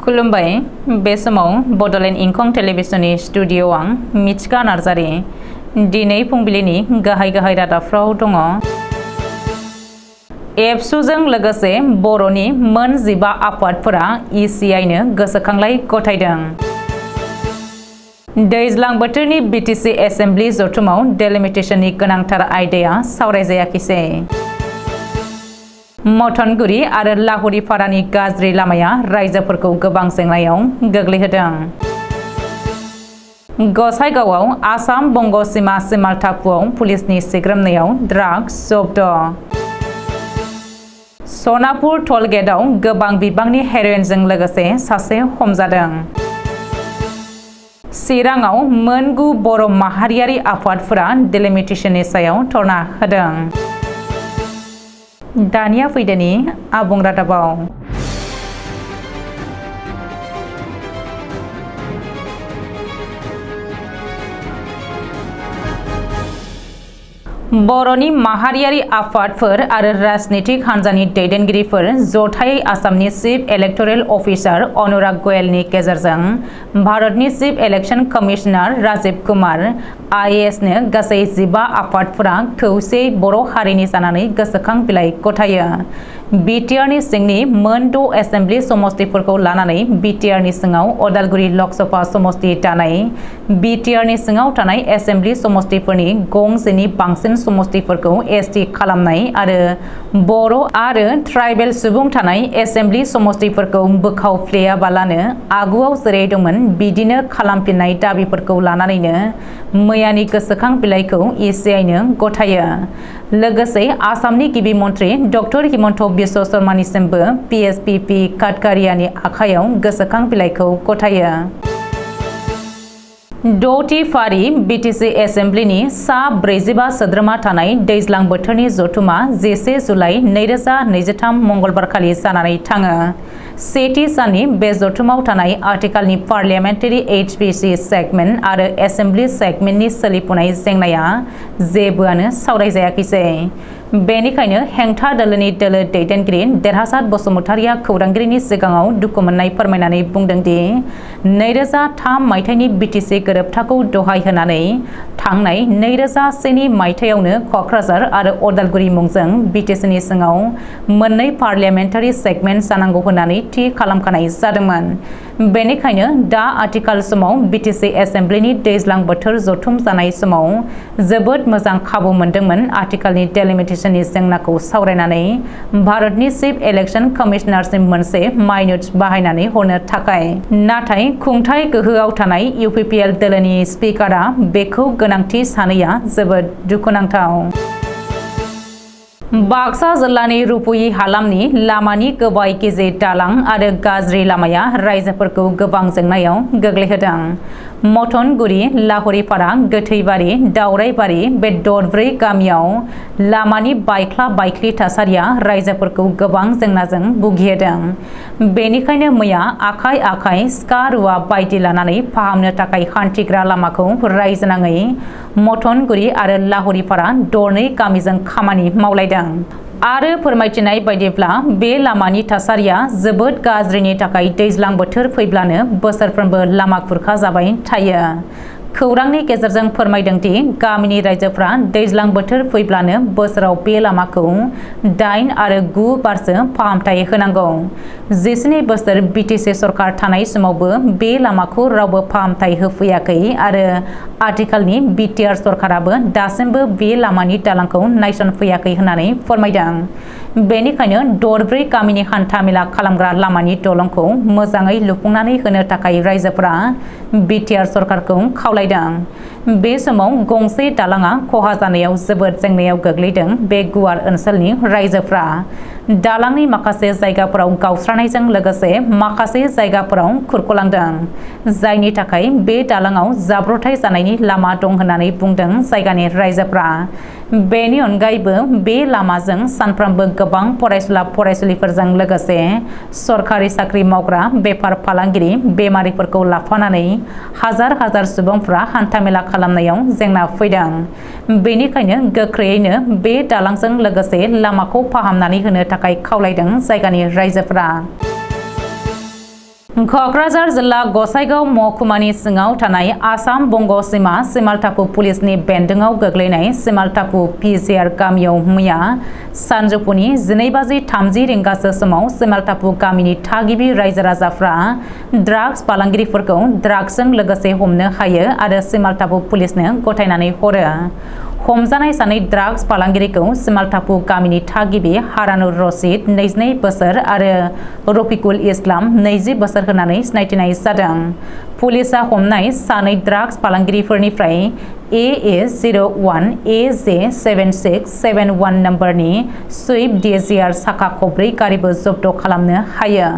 खुलुमबाय बे समाव बडलेण्ड इंखं टेलिभिजननि स्टुडिअ आं मिथिका नार्जारि दिनै फुंबिलिनि गाहाय रादाबफ्राव दङ। एबसुजों लोगोसे बर'नि मोन 15 आफादफोरा इसिआइनो गोसोखांलाय गथायदों। दैज्लां बोथोरनि बिटिसि एसेम्बलि जथुमाव डेलिमिटेशननि गोनांथार आयदाया सावरायजायाखिसै। मथनगुरि आरो लाहुरिपारानि गाज्रि लामाया रायजोफोरखौ गोबां जेंनायाव गोग्लैहोदों। गसाइगावआव आसाम बंग सीमा सिमालटापुआव पुलिसनि सिग्रोमनायाव ड्राग्स जब्द। सनापुर टल गेटआव गोबां बिबांनि हेर'इनजों लोगोसे सासे हमजादों। चिराङाव मोन 9 बर' माहारियारि आफादफोरा डेलिमिटेशननि सायाव धरना होदों। दानिया फैदोनि आबुं रादाबाव। बर'नि माहारियारि आफादफोर आरो राजनीतिक हान्जानि दैदेनगिरिफोर जथायै आसामनि चिफ इलेक्टरेल अफिसार अनुराग गयेलनि गेजेरजों भारतनि chief election commissioner Rajiv Kumar आईएएसनो गासै 15 आफादफोरा खौसेयै बर' हारिनि जानानै गोसोखां बिलाइ गथायो। बिटिआरनि सिंनि मोन 6 एसेम्बलि समस्तिफोरखौ लानानै बिटिआरनि सिङाव अदालगुरि लकसभा समस्ति दानाय बिटिआरनि सिङाव थानाय एसेम्बलि समस्तिफोरनि गंसेनि बांसिन समस्तिफोरखौ एसटि खालामनाय आरो बर' आरो ट्राइबेल सुबुं थानाय एसेम्बलि समस्तिफोरखौ बोखावफ्लेयाबालानो आगुआव जेरै दंमोन बिदिनो खालामफिननाय दाबिफोरखौ लानानैनो मैयानि गोसोखां बिलाइखौ इसिआइनो गथायो। लोगोसे आसामनि गिबि मन्थ्रि डक्टर हिमन्त बिश्व शर्मानिसिमबो पिएसपिपि काटकारियानि आखायाव गोसोखां बिलाइखौ गथायो। 6थि फारि बिटिसि एसेम्बलिनि सा 45 सोद्रोमा थानाय दैज्लां बोथोरनि जथुमा 11 जुलाइ 2023 मंगलबारखालि जानानै थाङो। सेथि साननि बे जथुमाव थानाय आथिखालनि पार्लियामेन्टारि एचपिसि सेगमेन्ट आरो एसेम्बलि सेगमेन्टनि सोलिफुनाय जेंनाया जेबोआनो सावरायजायाखिसै। बेनिखायनो हेंथा दोलोनि दोलो दैदेनगिरि देरहासात बसुमतारिया खौरांगिरिनि सिगाङाव दुखु मोननाय फोरमायनानै बुंदों दि 2003 मायथाइनि बिटिसि गोरोबथाखौ दहाय होनानै थांनाय 2001 मायथाइयावनो क'क्राझार आरो अदालगुरि मुंजों बिटिसिनि सिङाव मोननै पार्लियामेन्टारि सेगमेन्ट जानांगौ होननानै थि खालामखानाय जादोंमोन। बेनिखायनो दा आथिखाल समाव बिटिसि एसेम्बलिनि दैज्लां बोथोर जथुम जानाय समाव जोबोद मोजां खाबु मोनदोंमोन आथिखालनि डेलिमिटेशननि जेंनाखौ सावरायनानै भारतनि चिफ इलेक्शन कमिशनारसिम मोनसे माइनुट बाहायनानै हरनो थाखाय। नाथाय खुंथाय गोहोआव थानाय इउपिपिएल दोलोनि स्पिकारा बेखौ गोनांथि सानैया जोबोद दुखुनांथाव। बाक्सा जिल्लानि रुपुयि हालामनि लामानि गोबाय गिजि दालां आरो गाज्रि लामाया रायजोफोरखौ गोबां जेंनायाव गोग्लैहोदों। मथनगुरि लाहुरिपारा गोथैबारि दावराइबारि बे दरब्रै गामियाव लामानि बायख्ला बायख्लि थासारिया रायजोफोरखौ गोबां जेंनाजों भुगिहोदों। बेनिखायनो मैया आखाइ आखाइ सिखा रुवा बायदि लानानै फाहामनो थाखाय हान्थिग्रा लामाखौ रायजोनाङै मथनगुरि आरो लाहुरिपारा दरनै गामिजों खामानि मावलायदों। आरो फोरमायथिनाय बायदिब्ला बे लामानि थासारिया जोबोद गाज्रिनि थाखाय दैज्लां बोथोर फैब्लानो बोसोरफ्रोमबो लामा खुरखा जाबाय थायो। खौरांनि गेजेरजों फोरमायदों दि गामिनि रायजोफ्रा दैज्लां बोथोर फैब्लानो बोसोराव बे लामाखौ 8 आरो 9 बारसो फाहामथाय होनांगौ। 12 बोसोर बिटिसि सरकार थानाय समावबो बे लामाखौ रावबो फाहामथाय होफैयाखै आरो आथिखालनि बिटिआर सरकाराबो दासिमबो बे लामानि दालांखौ नायसनफैयाखै होननानै फोरमायदों। बेनिखायनो दरब्रै गामिनि हान्था मेला खालामग्रा लामानि दलंखौ मोजाङै लुफुंनानै होनो थाखाय रायजोफोरा बिटिआर सरकारखौ खावलायदों। बे समाव गंसे दालाङा खहा जानायाव जोबोद जेंनायाव गोग्लैदों बे गुवार ओनसोलनि रायजोफ्रा। दालांनि माखासे जायगाफोराव गावस्रानायजों लोगोसे माखासे जायगाफोराव खुरख'लांदों, जायनि थाखाय बे दालाङाव जाब्रथाय जानायनि लामा दं होननानै बुंदों जायगानि रायजोफ्रा। बेनि अनगायैबो बे लामाजों सानफ्रोमबो गोबां फरायसुला फरायसुलिफोरजों लोगोसे सरखारि साख्रि मावग्रा बेफार फालांगिरि बेमारिफोरखौ लाफानानै हाजार हाजार सुबुंफ्रा हान्थामेला खालामनायाव जेंना फैदों। बेनिखायनो गोख्रैयैनो बे दालांजों लोगोसे लामाखौ फाहामनानै होनो थाखाय खावलायदों जायगानि रायजोफोरा। क'क्राझार जिल्ला गसाइगाव महकुमानि सिङाव थानाय आसाम बंग सीमा सिमालटापु पुलिसनि बेन्दोंआव गोग्लैनाय सिमालटापु पिजिआर गामियाव मैया सानजौफुनि 12:30 रिंगासो समाव सिमालटापु गामिनि थागिबि रायजो राजाफ्रा ड्राग्स फालांगिरिफोरखौ ड्राग्सजों लोगोसे हमनो हायो आरो सिमालटापु पुलिसनो गथायनानै हरो। हमजानाय सानै ड्राग्स फालांगिरिखौ सिमालटापु गामिनि थागिबि हारानुर रशीद 22 बोसोर आरो रफिकुल इस्लाम 20 बोसोर होनानै सिनायथिनाय जादों। पुलिसा हमनाय सानै ड्राग्स फालांगिरिफोरनिफ्राय AA01 AJ7671 नम्बरनि स्विफ्ट डिजायार साखा खबब्रै गारिबो जब्द खालामनो हायो।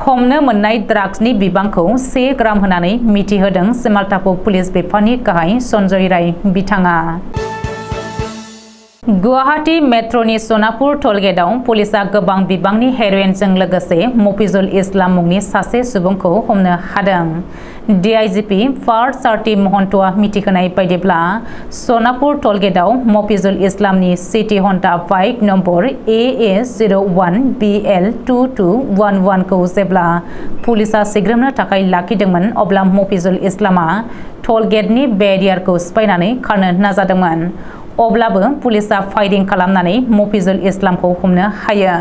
हमनो मोननाय ड्राग्सनि बिबांखौ 1 ग्राम होनानै मिथिहोदों सिमालटापु पुलिस बिफाननि गाहाय सन्जय राय बिथाङा। गुवाहाटी मेट्र'नि सनापुर टलगेटआव पुलिसा गोबां बिबांनि हेर'इनजों लोगोसे मफिजुल इस्लाम मुंनि सासे सुबुंखौ हमनो हादों। DIGP पार्थ सार्थी महन्तआ मिथिहोनाय बायदिब्ला सनापुर टलगेटआव मफिजुल इस्लामनि city Honda bike number AA01 BL2211 खौ जेब्ला पुलिसा सिग्रोमनो थाखाय लाखिदोंमोन अब्ला मफिजुल इस्लामा टलगेटनि बेरियारखौ सिफायनानै खारनो नाजादोंमोन। अब्लाबो पुलिसा फायरिं खालामनानै मफिजुल इस्लामखौ हमनो हायो।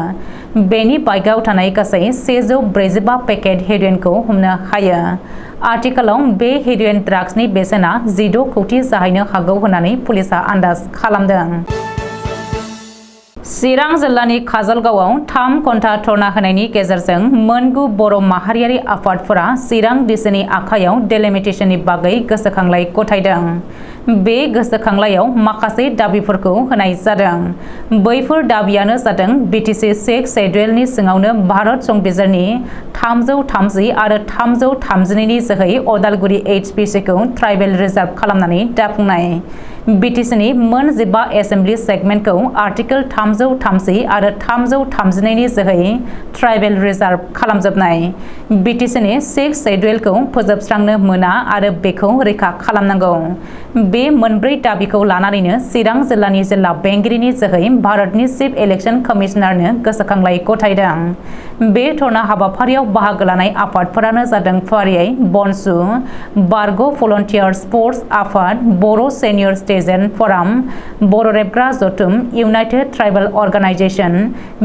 बेनि बाइकआव थानाय गासै 145 पेकेट हेर'इनखौ हमनो हायो। आथिखालाव बे हेर'इन ड्राग्सनि बेसेना 16 कौटि जाहैनो हागौ होननानै पुलिसा आन्दाज खालामदों। चिरां जिल्लानि काजलगावआव 3 घन्टा धरना होनायनि गेजेरजों मोनगु बर' माहारियारि आफादफोरा चिरां डिसिनि आखायाव डेलिमिटेसननि बागै गोसोखांलाइ गथायदों। बे गोसोखांलायाव माखासे दाबिफोरखौ होनाय जादों। बैफोर दाबियानो जादों BTC 6 शेड्युलनि सिङावनो भारत संबिजिरनि 330 आरो 332 नि जोहै अदालगुरि HPCखौ ट्राइबेल रिजार्भ खालामनानै दाफुंनाय। BTCनि मोन 15 एसेम्बलि सेगमेन्टखौ आर्टिकेल 330 आरो 332 नि जोहै ट्राइबेल रिजार्भ खालामजोबनाय। BTCनि 6 शेड्युलखौ फोजोबस्रांनो मोना आरो बेखौ रैखा खालामनांगौ। बे मोनब्रै दाबिखौ लानानैनो चिरां जिल्लानि जिल्ला बेंगिरिनि जोहै भारतनि चिफ इलेक्शन कमिशनारनो गोसोखांलाइ गथायदों। बे धरना हाबाफारियाव बाहागो लानाय आफादफोरानो जादों फारियै बनसु, बारग' भलन्टियार स्पर्टस आफाद, बर' सेनियर सिटिजेन फराम, बर' रेबग्रा जथुम, united tribal organisation,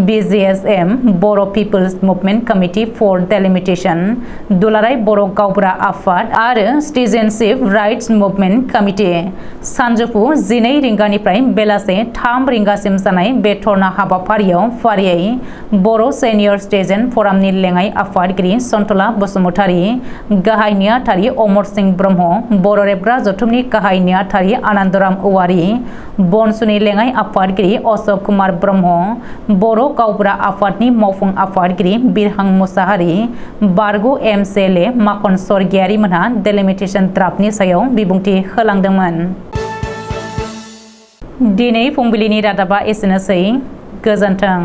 BGSM, Boro' peoples movement committee for delimitation, दुलाराय बर' गावबुरा आफाद आरो सिटिजेनशिप राइट्स मुभमेन्ट कमिटि। सानजौफु 12 रिंगानिफ्राय बेलासे 3 रिंगासिम जानाय बे धरना हाबाफारियाव फारियै बर' सेनियर सिटिजेन फरामनि लेङाइ आफादगिरि सन्तला बसुमतारी, गाहाय नेहाथारि अमर सिंह ब्रह्म, बर' रेबग्रा जथुमनि गाहाय नेहाथारि आनन्दराम औवारी, बनसुनि लेङाइ आफादगिरि अशक कुमार ब्रह्म, बर' गावबुरा आफादनि मावफुं आफादगिरि बिरहां मुसाहारि, बारग' MCLA माखन स्वर्गियारि मोनहा डेलिमिटेसन ड्राफ्टनि सायाव बिबुंथि होलांदोंमोन। दिनै फुंबिलिनि रादाबा एसेनोसै। गोजोन्थों।